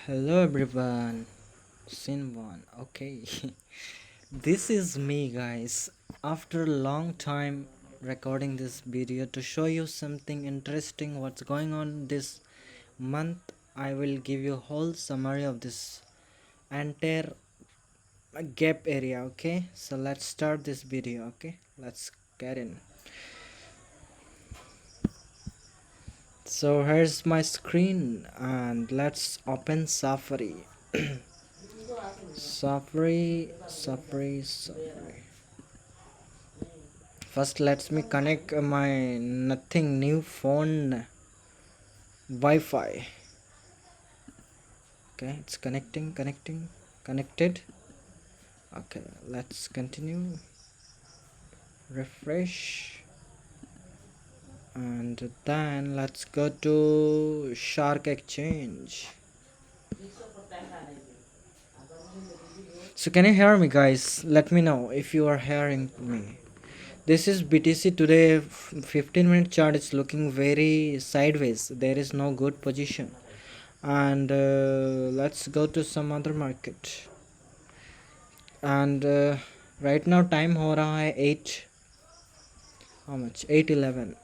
Hello everyone, scene one. Okay, this is me, guys. After a long time recording this video to show you something interesting, what's going on this month, I will give you a whole summary of this entire gap area. Okay, so let's start this video. Okay, let's get in. So here's my screen and let's open Safari. Safari. First, let me connect my nothing new phone Wi-Fi. Okay, it's connected. Okay, let's continue. Refresh, and then let's go to Shark Exchange. So can you hear me, guys? Let me know if you are hearing me. This is BTC today. 15-minute chart is looking very sideways. There is no good position. And let's go to some other market. And right now time हो रहा है 8, how much, 8:11.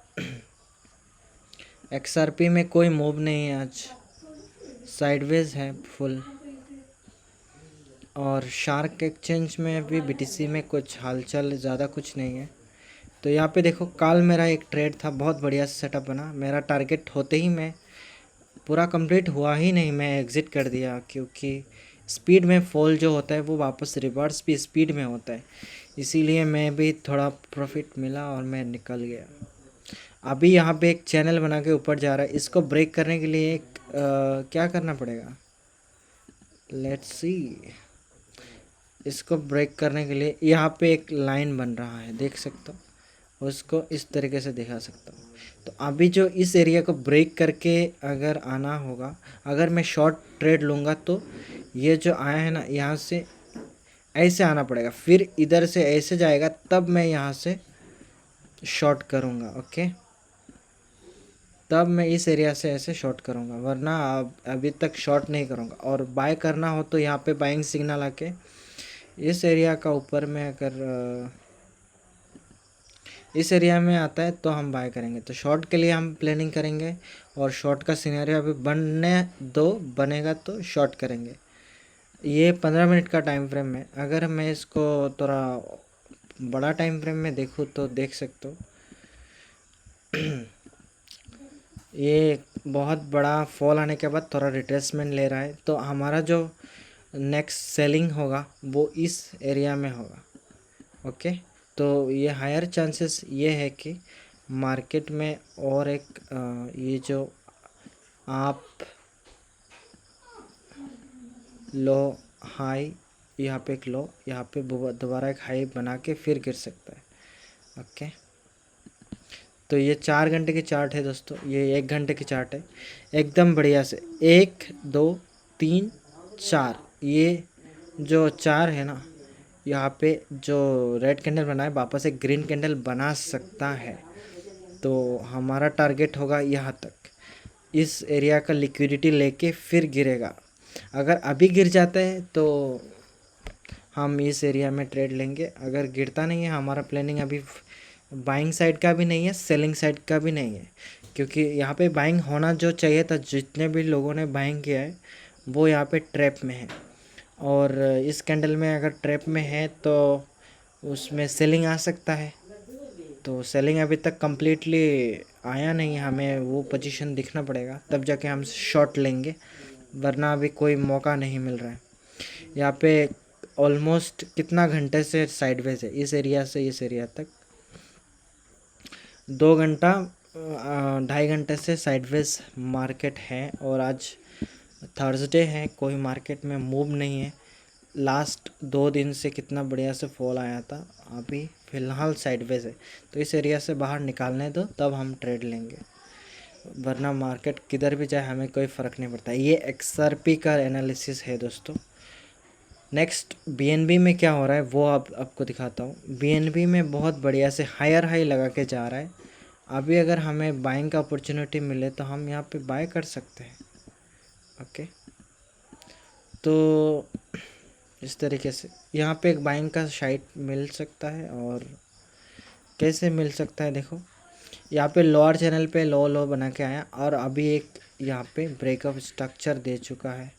XRP में कोई move नहीं है आज, sideways है full. और शार्क एक्सचेंज में भी BTC में कुछ हालचाल ज़्यादा कुछ नहीं है. तो यहाँ पे देखो, कल मेरा एक ट्रेड था, बहुत बढ़िया से सेटअप बना. मेरा टारगेट होते ही मैं पूरा कंप्लीट हुआ ही नहीं, मैं एग्ज़िट कर दिया. क्योंकि स्पीड में फॉल जो होता है वो वापस रिवर्स भी स्पीड में होता है, इसीलिए मैं भी थोड़ा प्रॉफिट मिला और मैं निकल गया. अभी यहाँ पे एक चैनल बना के ऊपर जा रहा है. इसको ब्रेक करने के लिए क्या करना पड़ेगा, लेट्स सी. इसको ब्रेक करने के लिए यहाँ पे एक लाइन बन रहा है, देख सकते हो. उसको इस तरीके से दिखा सकता हूँ. तो अभी जो इस एरिया को ब्रेक करके अगर आना होगा, अगर मैं शॉर्ट ट्रेड लूँगा तो ये जो आया है ना, यहाँ से ऐसे आना पड़ेगा, फिर इधर से ऐसे जाएगा, तब मैं यहाँ से शॉर्ट करूँगा. ओके, तब मैं इस एरिया से ऐसे शॉर्ट करूँगा, वरना अभी तक शॉर्ट नहीं करूँगा. और बाय करना हो तो यहाँ पे बाइंग सिग्नल आके इस एरिया का ऊपर में अगर इस एरिया में आता है तो हम बाय करेंगे. तो शॉर्ट के लिए हम प्लानिंग करेंगे, और शॉर्ट का सिनेरियो अभी बनने दो, बनेगा तो शॉर्ट करेंगे. ये 15 मिनट का टाइम फ्रेम है. अगर मैं इसको थोड़ा बड़ा टाइम फ्रेम में देखूँ तो देख सकते हो ये बहुत बड़ा फॉल आने के बाद थोड़ा रिट्रेसमेंट ले रहा है. तो हमारा जो नेक्स्ट सेलिंग होगा वो इस एरिया में होगा. ओके, तो ये हायर चांसेस ये है कि मार्केट में और एक ये जो आप लो हाई, यहाँ पे एक लो, यहाँ पे दोबारा एक हाई बना के फिर गिर सकता है. ओके, तो ये 4 घंटे की चार्ट है दोस्तों, ये 1 घंटे की चार्ट है. एकदम बढ़िया से 1 2 3 4, ये जो 4 है ना, यहाँ पे जो रेड कैंडल बना है वापस एक ग्रीन कैंडल बना सकता है. तो हमारा टारगेट होगा यहाँ तक, इस एरिया का लिक्विडिटी लेके फिर गिरेगा. अगर अभी गिर जाता है तो हम इस एरिया में ट्रेड लेंगे. अगर गिरता नहीं है, हमारा प्लानिंग अभी बाइंग साइड का भी नहीं है, सेलिंग साइड का भी नहीं है. क्योंकि यहाँ पे बाइंग होना जो चाहिए था, जितने भी लोगों ने बाइंग किया है वो यहाँ पे ट्रैप में है. और इस कैंडल में अगर ट्रैप में है तो उसमें सेलिंग आ सकता है. तो सेलिंग अभी तक कम्प्लीटली आया नहीं, हमें वो पोजीशन दिखना पड़ेगा, तब जाके हम शॉर्ट लेंगे, वरना अभी कोई मौका नहीं मिल रहा है. यहाँ पे ऑलमोस्ट कितना घंटे से साइडवेज है, इस एरिया से इस एरिया तक 2 घंटा 2.5 घंटे से साइडवेज मार्केट है. और आज थर्सडे है, कोई मार्केट में मूव नहीं है. लास्ट 2 दिन से कितना बढ़िया से फॉल आया था, अभी फ़िलहाल साइडवेज है. तो इस एरिया से बाहर निकालने दो, तब हम ट्रेड लेंगे, वरना मार्केट किधर भी जाए हमें कोई फ़र्क नहीं पड़ता. ये XRP का एनालिसिस है दोस्तों. नेक्स्ट BNB में क्या हो रहा है वो आपको दिखाता हूँ. BNB में बहुत बढ़िया से हायर हाई लगा के जा रहा है. अभी अगर हमें बाइंग का अपॉर्चुनिटी मिले तो हम यहाँ पे बाय कर सकते हैं. ओके, तो इस तरीके से यहाँ पे एक बाइंग का साइट मिल सकता है। और कैसे मिल सकता है देखो, यहाँ पे लोअर चैनल पे लो लो बना के आया और अभी एक यहाँ पे ब्रेकअप स्ट्रक्चर दे चुका है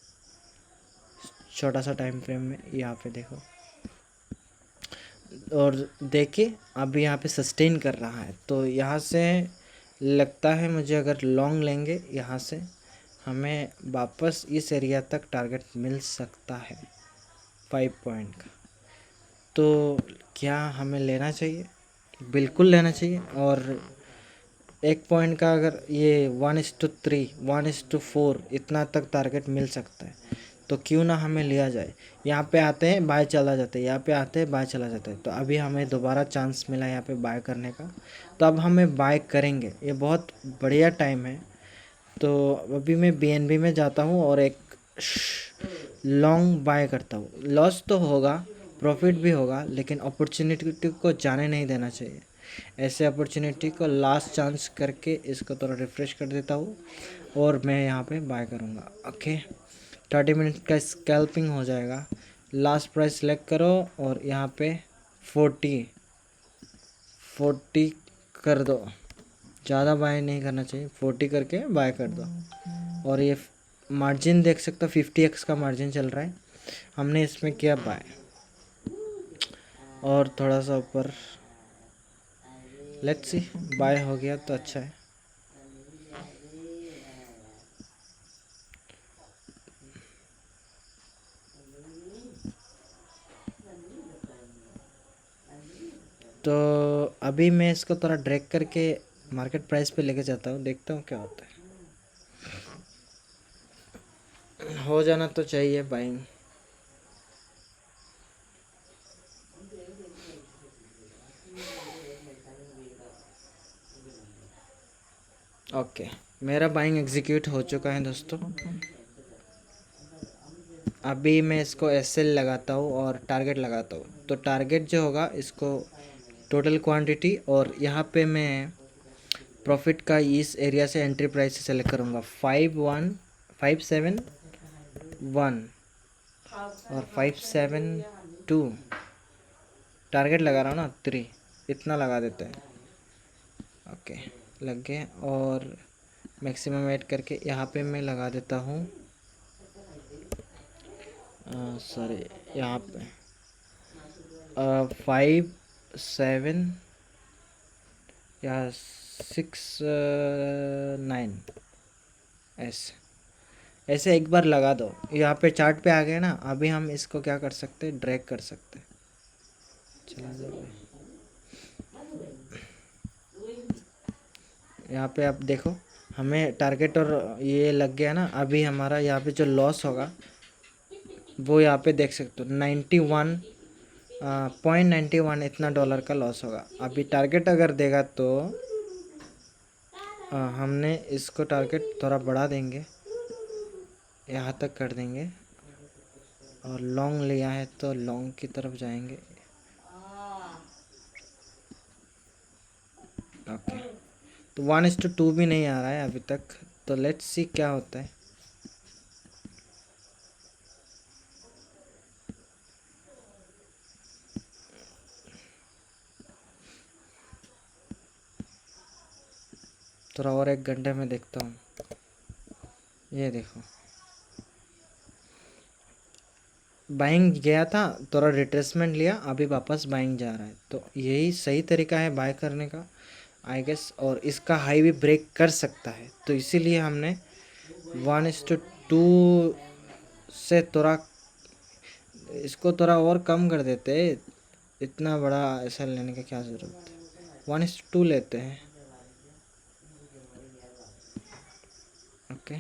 छोटा सा टाइम फ्रेम में, यहाँ पे देखो। और देखिए अभी यहाँ पे सस्टेन कर रहा है, तो यहाँ से लगता है मुझे अगर लॉन्ग लेंगे यहाँ से हमें वापस इस एरिया तक टारगेट मिल सकता है 5 पॉइंट का। तो क्या हमें लेना चाहिए? बिल्कुल लेना चाहिए। और 1 पॉइंट का अगर ये 1:3 1:4 इतना तक टारगेट मिल सकता है, तो क्यों ना हमें लिया जाए। यहाँ पे आते हैं बाय चला जाता है, यहाँ पे आते हैं बाय चला जाता है, तो अभी हमें दोबारा चांस मिला यहाँ पे बाय करने का, तो अब हमें बाय करेंगे। ये बहुत बढ़िया टाइम है। तो अभी मैं बीएनबी में जाता हूँ और एक लॉन्ग बाय करता हूँ। लॉस तो होगा, प्रॉफिट भी होगा, लेकिन अपॉर्चुनिटी को जाने नहीं देना चाहिए। ऐसे अपॉर्चुनिटी को लास्ट चांस करके इसको थोड़ा रिफ्रेश कर देता हूँ और मैं यहाँ पे बाय करूँगा। ओके, 30 मिनट का स्कैल्पिंग हो जाएगा। लास्ट प्राइस सेलेक्ट करो और यहाँ पे 40 कर दो, ज़्यादा बाय नहीं करना चाहिए, 40 करके बाय कर दो। और ये मार्जिन देख सकते हो 50x का मार्जिन चल रहा है, हमने इसमें किया बाय। और थोड़ा सा ऊपर लेट्स सी, बाय हो गया तो अच्छा है। तो अभी मैं इसको थोड़ा ड्रैग करके मार्केट प्राइस पे लेके जाता हूँ, देखता हूँ क्या होता है। हो जाना तो चाहिए बाइंग। ओके, मेरा बाइंग एग्जीक्यूट हो चुका है दोस्तों। अभी मैं इसको एसएल लगाता हूँ और टारगेट लगाता हूँ। तो टारगेट जो होगा इसको टोटल क्वांटिटी, और यहाँ पे मैं प्रॉफिट का इस एरिया से एंट्री प्राइस से सेलेक्ट करूँगा 5,7,1 और 5,7,2। टारगेट लगा रहा हूँ ना 3, इतना लगा देते हैं। ओके, लग गए। और मैक्सिमम ऐड करके यहाँ पे मैं लगा देता हूँ, सॉरी यहाँ पे 5,7 या 6,9 ऐसे एक बार लगा दो। यहाँ पे चार्ट पे आ गए ना, अभी हम इसको क्या कर सकते हैं, ड्रैग कर सकते हैं। चला जाओ, यहाँ पे आप देखो हमें टारगेट और ये लग गया ना। अभी हमारा यहाँ पे जो लॉस होगा वो यहाँ पे देख सकते हो 91.91 इतना डॉलर का लॉस होगा। अभी टारगेट अगर देगा तो हमने इसको टारगेट थोड़ा बढ़ा देंगे, यहाँ तक कर देंगे। और लॉन्ग लिया है तो लॉन्ग की तरफ जाएंगे। ओके, तो 1:2 भी नहीं आ रहा है अभी तक, तो लेट्स सी क्या होता है। थोड़ा और 1 घंटे में देखता हूँ। ये देखो बाइंग गया था, थोड़ा रिट्रेसमेंट लिया, अभी वापस बाइंग जा रहा है। तो यही सही तरीका है बाय करने का आई गेस। और इसका हाई भी ब्रेक कर सकता है, तो इसीलिए हमने 1:2 से थोड़ा इसको थोड़ा और कम कर देते। इतना बड़ा ऐसा लेने की क्या ज़रूरत है, 1:2 लेते हैं। ओके,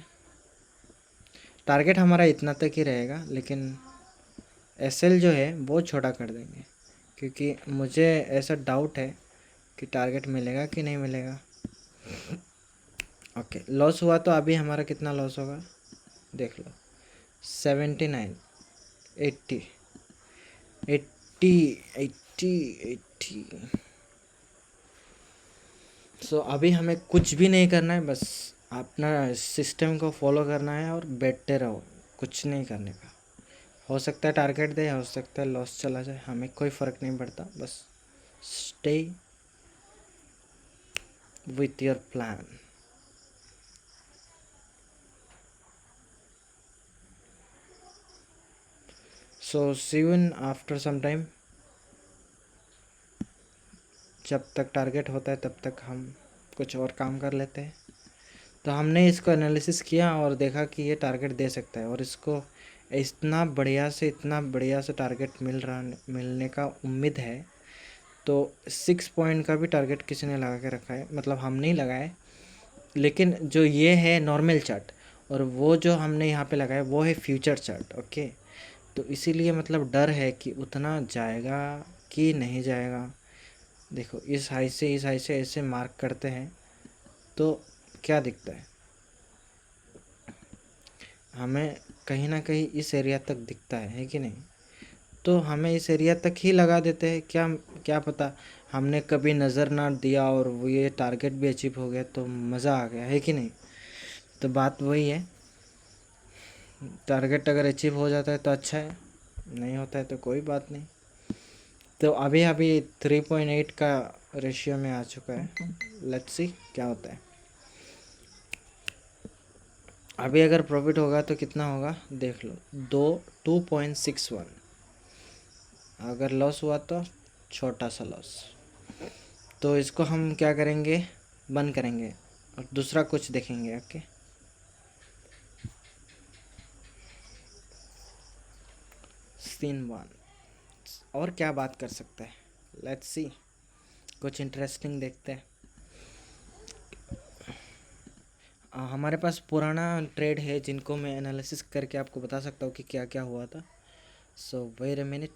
टारगेट हमारा इतना तक ही रहेगा, लेकिन एसएल जो है वो छोटा कर देंगे, क्योंकि मुझे ऐसा डाउट है कि टारगेट मिलेगा कि नहीं मिलेगा। ओके, लॉस हुआ तो अभी हमारा कितना लॉस होगा देख लो, 79, 80, 80, 80, 80। सो अभी हमें कुछ भी नहीं करना है, बस अपना सिस्टम को फॉलो करना है और बैठते रहो, कुछ नहीं करने का। हो सकता है टारगेट दे, हो सकता है लॉस चला जाए, हमें कोई फ़र्क नहीं पड़ता, बस stay with your plan. So see you in after some time. जब तक टारगेट होता है तब तक हम कुछ और काम कर लेते हैं। तो हमने इसको एनालिसिस किया और देखा कि ये टारगेट दे सकता है, और इसको इतना बढ़िया से टारगेट मिलने का उम्मीद है। तो 6 पॉइंट का भी टारगेट किसी ने लगा के रखा है, मतलब हम नहीं लगाए, लेकिन जो ये है नॉर्मल चार्ट, और वो जो हमने यहाँ पे लगाया वो है फ्यूचर चार्ट। ओके, तो इसीलिए मतलब डर है कि उतना जाएगा कि नहीं जाएगा। देखो इस हाई से ऐसे मार्क करते हैं तो क्या दिखता है हमें, कहीं ना कहीं इस एरिया तक दिखता है कि नहीं। तो हमें इस एरिया तक ही लगा देते हैं, क्या क्या पता हमने कभी नज़र ना दिया और वो ये टारगेट भी अचीव हो गया तो मज़ा आ गया, है कि नहीं। तो बात वही है, टारगेट अगर अचीव हो जाता है तो अच्छा है, नहीं होता है तो कोई बात नहीं। तो अभी अभी 3.8 का रेशियो में आ चुका है, लेट्स सी क्या होता है। अभी अगर प्रॉफिट होगा तो कितना होगा देख लो, 2.61। अगर लॉस हुआ तो छोटा सा लॉस। तो इसको हम क्या करेंगे, बंद करेंगे और दूसरा कुछ देखेंगे। ओके, सीन 1 और क्या बात कर सकते हैं, लेट्स सी कुछ इंटरेस्टिंग देखते हैं। हमारे पास पुराना ट्रेड है जिनको मैं एनालिसिस करके आपको बता सकता हूँ कि क्या क्या हुआ था। सो वेट अ मिनट।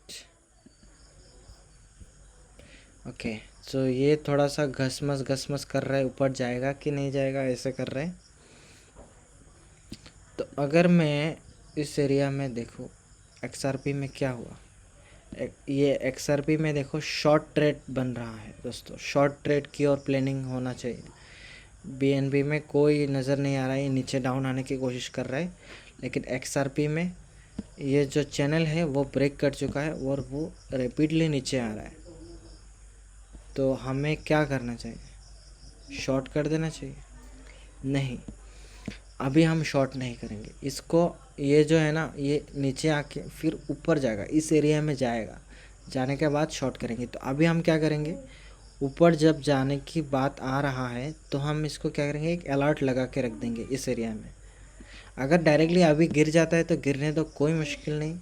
ओके, सो ये थोड़ा सा घसमस कर रहा है, ऊपर जाएगा कि नहीं जाएगा ऐसे कर रहे हैं। तो अगर मैं इस एरिया में देखूँ XRP में क्या हुआ, ये XRP में देखो शॉर्ट ट्रेड बन रहा है दोस्तों, शॉर्ट ट्रेड की और प्लानिंग होना चाहिए। BNB में कोई नज़र नहीं आ रहा है, नीचे डाउन आने की कोशिश कर रहा है, लेकिन XRP में ये जो चैनल है वो ब्रेक कर चुका है और वो रैपिडली नीचे आ रहा है। तो हमें क्या करना चाहिए, शॉर्ट कर देना चाहिए? नहीं, अभी हम शॉर्ट नहीं करेंगे इसको। ये जो है ना, ये नीचे आके फिर ऊपर जाएगा, इस एरिया में जाएगा, जाने के बाद शॉर्ट करेंगे। तो अभी हम क्या करेंगे, ऊपर जब जाने की बात आ रहा है तो हम इसको क्या करेंगे, एक अलर्ट लगा के रख देंगे इस एरिया में। अगर डायरेक्टली अभी गिर जाता है तो गिरने तो कोई मुश्किल नहीं,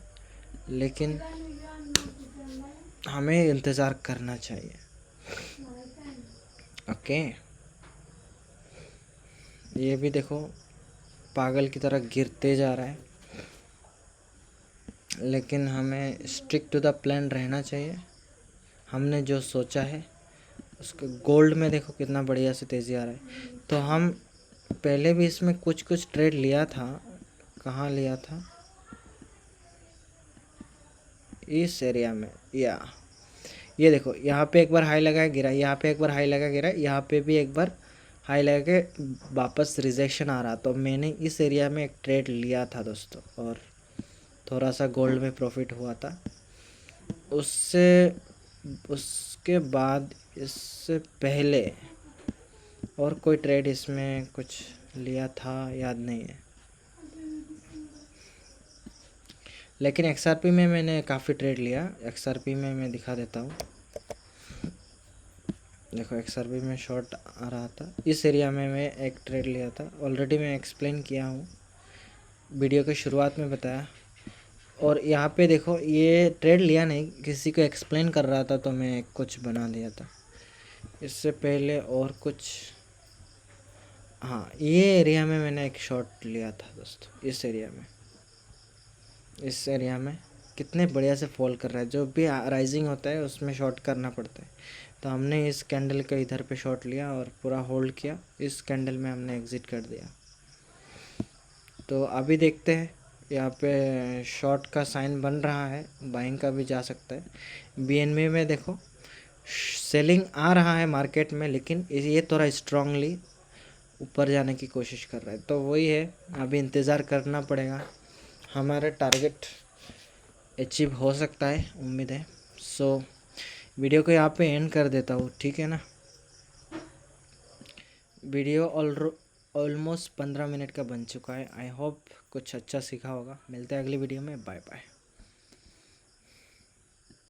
लेकिन हमें इंतज़ार करना चाहिए। ओके, ये भी देखो पागल की तरह गिरते जा रहा है, लेकिन हमें स्टिक टू द प्लान रहना चाहिए। हमने जो सोचा है उसके, गोल्ड में देखो कितना बढ़िया से तेज़ी आ रहा है। तो हम पहले भी इसमें कुछ कुछ ट्रेड लिया था, कहाँ लिया था, इस एरिया में। या ये देखो यहाँ पे एक बार हाई लगाया गिरा, यहाँ पे एक बार हाई लगा गिरा, यहाँ पे भी एक बार हाई लगा के वापस रिजेक्शन आ रहा। तो मैंने इस एरिया में एक ट्रेड लिया था दोस्तों, और थोड़ा सा गोल्ड में प्रॉफिट हुआ था। उसके बाद इससे पहले और कोई ट्रेड इसमें कुछ लिया था याद नहीं है, लेकिन XRP में मैंने काफ़ी ट्रेड लिया। XRP में मैं दिखा देता हूँ, देखो XRP में शॉर्ट आ रहा था, इस एरिया में मैं एक ट्रेड लिया था, ऑलरेडी मैं एक्सप्लेन किया हूँ, वीडियो के शुरुआत में बताया। और यहाँ पे देखो ये ट्रेड लिया नहीं, किसी को एक्सप्लेन कर रहा था तो मैं कुछ बना दिया था इससे पहले और कुछ। हाँ, ये एरिया में मैंने एक शॉर्ट लिया था दोस्तों, इस एरिया में कितने बढ़िया से फॉल कर रहा है, जो भी राइजिंग होता है उसमें शॉर्ट करना पड़ता है। तो हमने इस कैंडल का इधर पे शॉर्ट लिया और पूरा होल्ड किया, इस कैंडल में हमने एग्ज़िट कर दिया। तो अभी देखते हैं, यहाँ पे शॉर्ट का साइन बन रहा है, बाइंग का भी जा सकता है। BNB में देखो सेलिंग आ रहा है मार्केट में, लेकिन ये थोड़ा स्ट्रांगली ऊपर जाने की कोशिश कर रहा है। तो वही है, अभी इंतज़ार करना पड़ेगा, हमारे टारगेट अचीव हो सकता है, उम्मीद है। सो वीडियो को यहाँ पे एंड कर देता हूँ, ठीक है ना। वीडियो ऑलमोस्ट 15 मिनट का बन चुका है। आई होप कुछ अच्छा सीखा होगा। मिलते हैं अगली वीडियो में। Bye bye.